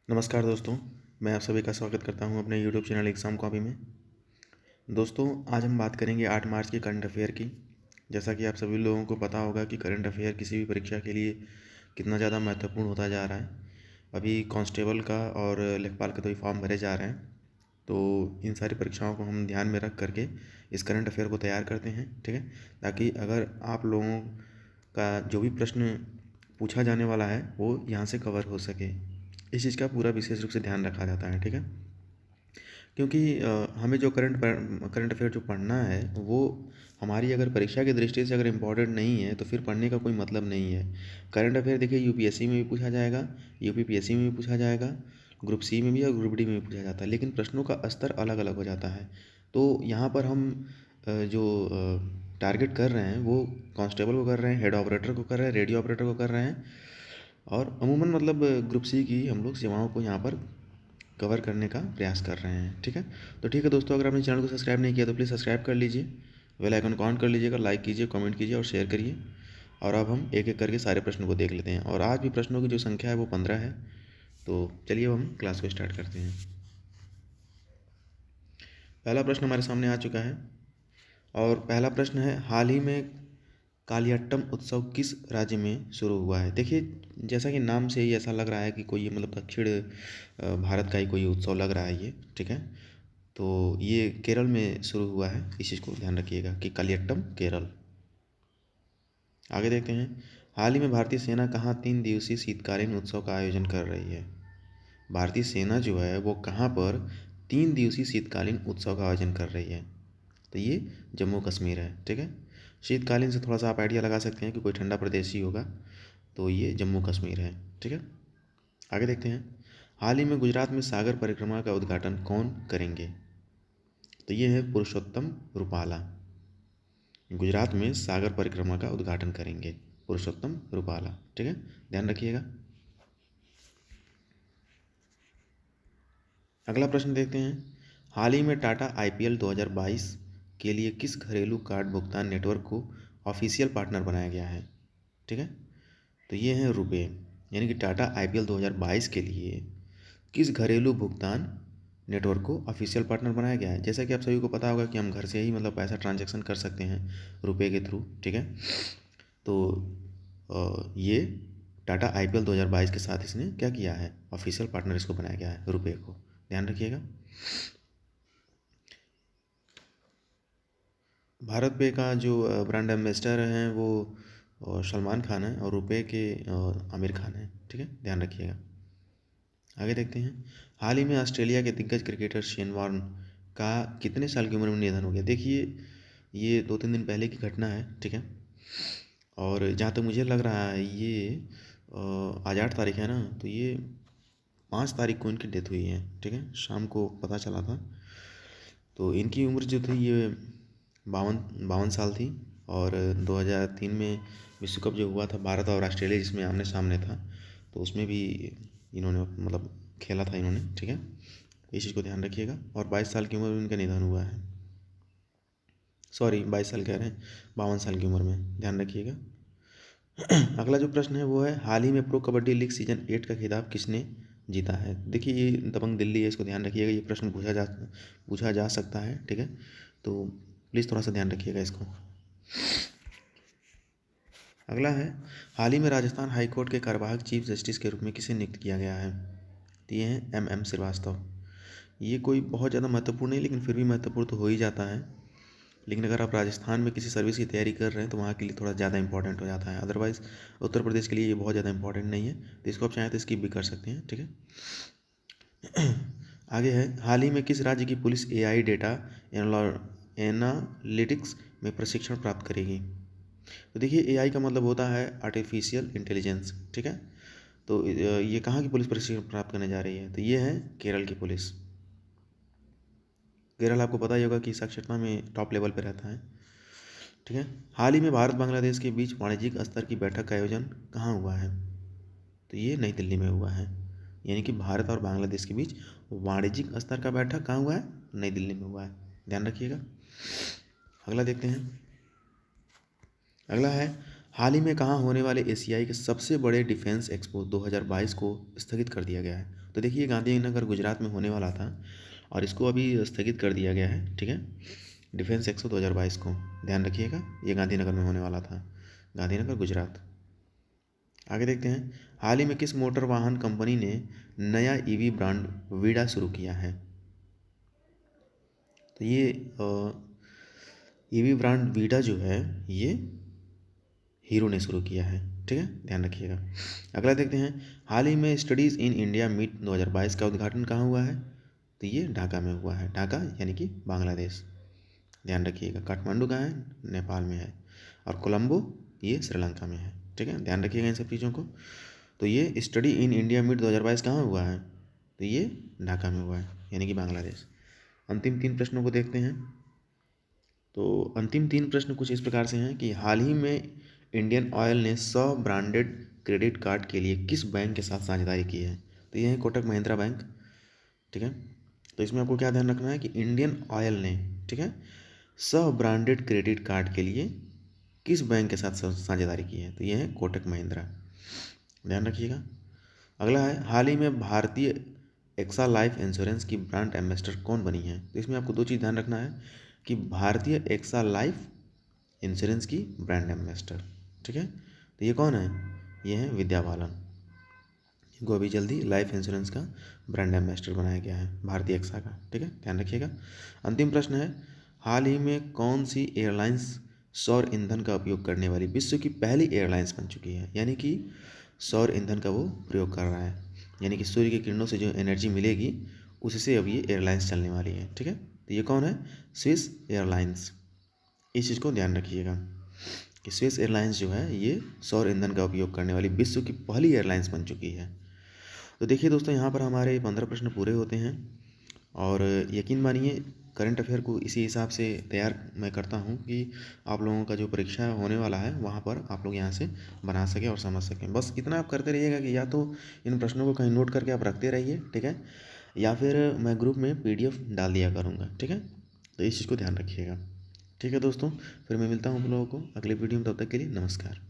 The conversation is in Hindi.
नमस्कार दोस्तों, मैं आप सभी का स्वागत करता हूं अपने यूट्यूब चैनल एग्ज़ाम कॉपी में। दोस्तों, आज हम बात करेंगे 8 मार्च की करंट अफेयर की। जैसा कि आप सभी लोगों को पता होगा कि करंट अफेयर किसी भी परीक्षा के लिए कितना ज़्यादा महत्वपूर्ण होता जा रहा है। अभी कांस्टेबल का और लेखपाल का तो फॉर्म भरे जा रहे हैं, तो इन सारी परीक्षाओं को हम ध्यान में रख करके इस करंट अफेयर को तैयार करते हैं, ठीक है। ताकि अगर आप लोगों का जो भी प्रश्न पूछा जाने वाला है वो यहाँ से कवर हो सके, इस चीज़ का पूरा विशेष रूप से ध्यान रखा जाता है, ठीक है। क्योंकि हमें जो करंट अफेयर जो पढ़ना है वो हमारी अगर परीक्षा की दृष्टि से अगर इम्पोर्टेंट नहीं है तो फिर पढ़ने का कोई मतलब नहीं है। करंट अफेयर देखिए, यूपीएससी में भी पूछा जाएगा, यूपीपीएससी में भी पूछा जाएगा, ग्रुप सी में भी और ग्रुप डी में भी पूछा जाता है, लेकिन प्रश्नों का स्तर अलग अलग हो जाता है। तो यहाँ पर हम जो टारगेट कर रहे हैं वो कांस्टेबल को कर रहे हैं, हेड ऑपरेटर को कर रहे हैं, रेडियो ऑपरेटर को कर रहे हैं, और अमूमन मतलब ग्रुप सी की हम लोग सेवाओं को यहाँ पर कवर करने का प्रयास कर रहे हैं, ठीक है। तो ठीक है दोस्तों, अगर आपने चैनल को सब्सक्राइब नहीं किया तो प्लीज़ सब्सक्राइब कर लीजिए, बेल आइकन को ऑन कर लीजिएगा, लाइक कीजिए, कमेंट कीजिए और शेयर करिए। और अब हम एक एक करके सारे प्रश्नों को देख लेते हैं, और आज भी प्रश्नों की जो संख्या है वो 15 है। तो चलिए अब हम क्लास को स्टार्ट करते हैं। पहला प्रश्न हमारे सामने आ चुका है, और पहला प्रश्न है, हाल ही में कालियाट्टम उत्सव किस राज्य में शुरू हुआ है। देखिए, जैसा कि नाम से ही ऐसा लग रहा है कि कोई मतलब दक्षिण भारत का ही कोई उत्सव लग रहा है ये, ठीक है। तो ये केरल में शुरू हुआ है, इस चीज़ को ध्यान रखिएगा कि कालियट्टम केरल। आगे देखते हैं, हाल ही में भारतीय सेना कहाँ 3 दिवसीय शीतकालीन उत्सव का आयोजन कर रही है। भारतीय सेना जो है वो कहाँ पर 3 दिवसीय शीतकालीन उत्सव का आयोजन कर रही है। तो ये जम्मू कश्मीर है, ठीक है। शीतकालीन से थोड़ा सा आप आइडिया लगा सकते हैं कि कोई ठंडा प्रदेश ही होगा, तो ये जम्मू कश्मीर है, ठीक है। आगे देखते हैं, हाल ही में गुजरात में सागर परिक्रमा का उद्घाटन कौन करेंगे। तो ये है पुरुषोत्तम रूपाला। गुजरात में सागर परिक्रमा का उद्घाटन करेंगे पुरुषोत्तम रूपाला, ठीक है, ध्यान रखिएगा। अगला प्रश्न देखते हैं, हाल ही में टाटा आईपीएल 2022 के लिए किस घरेलू कार्ड भुगतान नेटवर्क को ऑफिशियल पार्टनर बनाया गया है, ठीक है। तो ये है रुपे, यानी कि टाटा आईपीएल 2022 के लिए किस घरेलू भुगतान नेटवर्क को ऑफिशियल पार्टनर बनाया गया है। जैसा कि आप सभी को पता होगा कि हम घर से ही मतलब पैसा ट्रांजैक्शन कर सकते हैं रुपए के थ्रू, ठीक है। तो ये टाटा आईपीएल 2022 के साथ इसने क्या किया है, ऑफिशियल पार्टनर इसको बनाया गया है रुपए को, ध्यान रखिएगा। भारत पे का जो ब्रांड एम्बेसडर हैं वो सलमान खान है, और रुपए के आमिर खान है, ठीक है, ध्यान रखिएगा। आगे देखते हैं, हाल ही में ऑस्ट्रेलिया के दिग्गज क्रिकेटर शेन वॉर्न का कितने साल की उम्र में निधन हो गया। देखिए, ये 2-3 दिन पहले की घटना है, ठीक है। और जहाँ तक मुझे लग रहा है ये आज 8 तारीख है ना, तो ये 5 तारीख को इनकी डेथ हुई है, ठीक है, शाम को पता चला था। तो इनकी उम्र जो थी ये 52 साल थी। और 2003 में विश्व कप जो हुआ था भारत और ऑस्ट्रेलिया जिसमें आमने सामने था, तो उसमें भी इन्होंने मतलब खेला था इन्होंने, ठीक है। इस चीज़ को ध्यान रखिएगा। और 22 साल की उम्र में इनका निधन हुआ है, सॉरी 22 साल कह रहे हैं, 52 साल की उम्र में, ध्यान रखिएगा। अगला जो प्रश्न है वो है, हाल ही में प्रो कबड्डी लीग सीजन 8 का खिताब किसने जीता है। देखिए, ये दबंग दिल्ली है, इसको ध्यान रखिएगा, ये प्रश्न पूछा जा सकता है, ठीक है। तो प्लीज़ थोड़ा सा ध्यान रखिएगा इसको। अगला है, हाल ही में राजस्थान हाई कोर्ट के कार्यवाहक चीफ जस्टिस के रूप में किसे नियुक्त किया गया है। तो ये है MM श्रीवास्तव। ये कोई बहुत ज़्यादा महत्वपूर्ण नहीं, लेकिन फिर भी महत्वपूर्ण तो हो ही जाता है। लेकिन अगर आप राजस्थान में किसी सर्विस की तैयारी कर रहे हैं तो वहाँ के लिए थोड़ा ज़्यादा इंपॉर्टेंट हो जाता है, अदरवाइज़ उत्तर प्रदेश के लिए ये बहुत ज़्यादा इंपॉर्टेंट नहीं है, तो इसको आप चाहें तो स्किप भी कर सकते हैं, ठीक है। आगे है, हाल ही में किस राज्य की पुलिस AI डेटा एनालिटिक्स में प्रशिक्षण प्राप्त करेगी। तो देखिए, AI का मतलब होता है आर्टिफिशियल इंटेलिजेंस, ठीक है। तो ये कहाँ की पुलिस प्रशिक्षण प्राप्त करने जा रही है, तो ये है केरल की पुलिस। केरल आपको पता ही होगा कि साक्षरता में टॉप लेवल पर रहता है, ठीक है। हाल ही में भारत बांग्लादेश के बीच वाणिज्यिक स्तर की बैठक का आयोजन कहाँ हुआ है। तो ये नई दिल्ली में हुआ है, यानी कि भारत और बांग्लादेश के बीच वाणिज्यिक स्तर का बैठक कहाँ हुआ है, नई दिल्ली में हुआ है, ध्यान रखिएगा। अगला देखते हैं, अगला है, हाल ही में कहाँ होने वाले एशियाई के सबसे बड़े डिफेंस एक्सपो 2022 को स्थगित कर दिया गया है? तो देखिए गांधीनगर गुजरात में होने वाला था और इसको अभी स्थगित कर दिया गया है, ठीक है। डिफेंस एक्सपो 2022 को ध्यान रखिएगा, ये गांधीनगर में होने वाला था, गांधीनगर गुजरात। आगे देखते हैं, हाल ही में किस मोटर वाहन कंपनी ने नया ईवी ब्रांड वीडा शुरू किया है? तो ये ईवी ब्रांड वीडा जो है ये हीरो ने शुरू किया है, ठीक है, ध्यान रखिएगा। अगला देखते हैं, हाल ही में स्टडीज़ इन इंडिया मीट 2022 का उद्घाटन कहाँ हुआ है? तो ये ढाका में हुआ है, ढाका यानी कि बांग्लादेश, ध्यान रखिएगा। काठमांडू कहाँ है? नेपाल में है। और कोलंबो ये श्रीलंका में है, ठीक है, ध्यान रखिएगा इन सब चीज़ों को। तो ये स्टडी इन इंडिया मीट 2022 कहाँ हुआ है? तो ये ढाका में हुआ है यानी कि बांग्लादेश। अंतिम 3 प्रश्नों को देखते हैं। तो अंतिम 3 प्रश्न कुछ इस प्रकार से हैं कि हाल ही में इंडियन ऑयल ने 100 ब्रांडेड क्रेडिट कार्ड के लिए किस बैंक के साथ साझेदारी की है? तो ये है कोटक महिंद्रा बैंक, ठीक है। तो इसमें आपको क्या ध्यान रखना है कि इंडियन ऑयल ने, ठीक है, 100 ब्रांडेड क्रेडिट कार्ड के लिए किस बैंक के साथ साझेदारी की है? तो ये है कोटक महिंद्रा, ध्यान रखिएगा। अगला है, हाल ही में भारतीय एक्सा लाइफ इंश्योरेंस की ब्रांड एम्बेसडर कौन बनी है? तो इसमें आपको 2 चीज़ ध्यान रखना है कि भारतीय एक्सा लाइफ इंश्योरेंस की ब्रांड एम्बेसडर, ठीक है। तो ये कौन है? ये है विद्या बालन, इनको अभी जल्दी लाइफ इंश्योरेंस का ब्रांड एम्बेसडर बनाया गया है भारतीय एक्सा का, ठीक है, ध्यान रखिएगा। अंतिम प्रश्न है, हाल ही में कौन सी एयरलाइंस सौर ईंधन का उपयोग करने वाली विश्व की पहली एयरलाइंस बन चुकी है? यानी कि सौर ईंधन का वो प्रयोग कर रहा है, यानी कि सूर्य की किरणों से जो एनर्जी मिलेगी उससे अब ये एयरलाइंस चलने वाली है, ठीक है। तो ये कौन है? स्विस एयरलाइंस, इस चीज़ को ध्यान रखिएगा कि स्विस एयरलाइंस जो है ये सौर ईंधन का उपयोग करने वाली विश्व की पहली एयरलाइंस बन चुकी है। तो देखिए दोस्तों, यहाँ पर हमारे 15 प्रश्न पूरे होते हैं और यकीन मानिए करंट अफेयर को इसी हिसाब से तैयार मैं करता हूँ कि आप लोगों का जो परीक्षा होने वाला है वहाँ पर आप लोग यहाँ से बना सकें और समझ सकें। बस इतना आप करते रहिएगा कि या तो इन प्रश्नों को कहीं नोट करके आप रखते रहिए, ठीक है, या फिर मैं ग्रुप में PDF डाल दिया करूँगा, ठीक है। तो इस चीज़ को ध्यान रखिएगा, ठीक है दोस्तों। फिर मैं मिलता हूँ आप लोगों को अगले वीडियो में, तब तक के लिए नमस्कार।